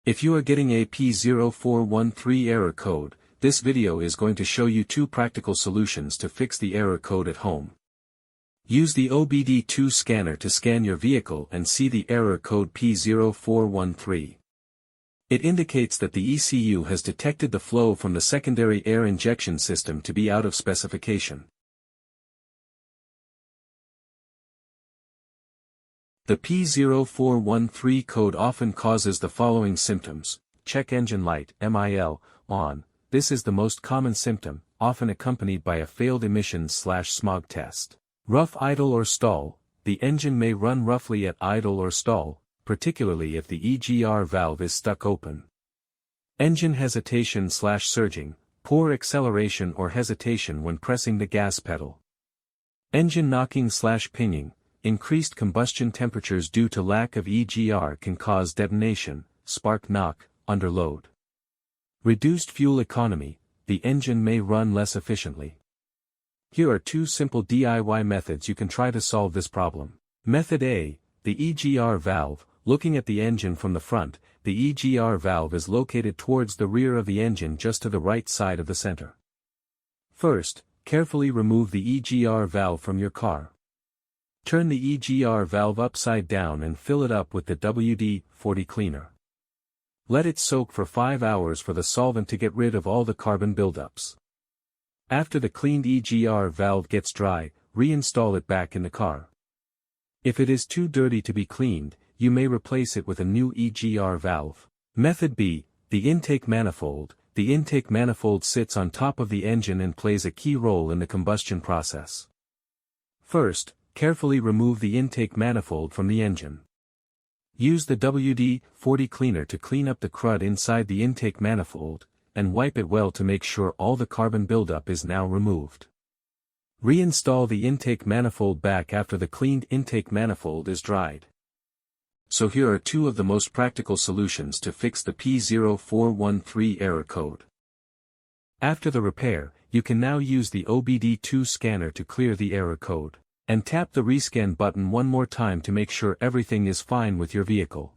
If you are getting a P0413 error code, this video is going to show you two practical solutions to fix the error code at home. Use the OBD2 scanner to scan your vehicle and see the error code P0413. It indicates that the ECU has detected the flow from the secondary air injection system to be out of specification. The P0413 code often causes the following symptoms: check engine light, MIL, on. This is the most common symptom, often accompanied by a failed emissions/smog test. Rough idle or stall. The engine may run roughly at idle or stall, particularly if the EGR valve is stuck open. Engine hesitation/surging, poor acceleration or hesitation when pressing the gas pedal. Engine knocking/pinging. Increased combustion temperatures due to lack of EGR can cause detonation, spark knock, under load. Reduced fuel economy. The engine may run less efficiently. Here are two simple DIY methods you can try to solve this problem. Method A, the EGR valve. Looking at the engine from the front, the EGR valve is located towards the rear of the engine just to the right side of the center. First, carefully remove the EGR valve from your car. Turn the EGR valve upside down and fill it up with the WD-40 cleaner. Let it soak for 5 hours for the solvent to get rid of all the carbon buildups. After the cleaned EGR valve gets dry, reinstall it back in the car. If it is too dirty to be cleaned, you may replace it with a new EGR valve. Method B, the intake manifold. The intake manifold sits on top of the engine and plays a key role in the combustion process. First, carefully remove the intake manifold from the engine. Use the WD-40 cleaner to clean up the crud inside the intake manifold, and wipe it well to make sure all the carbon buildup is now removed. Reinstall the intake manifold back after the cleaned intake manifold is dried. So here are two of the most practical solutions to fix the P0413 error code. After the repair, you can now use the OBD2 scanner to clear the error code. And tap the rescan button one more time to make sure everything is fine with your vehicle.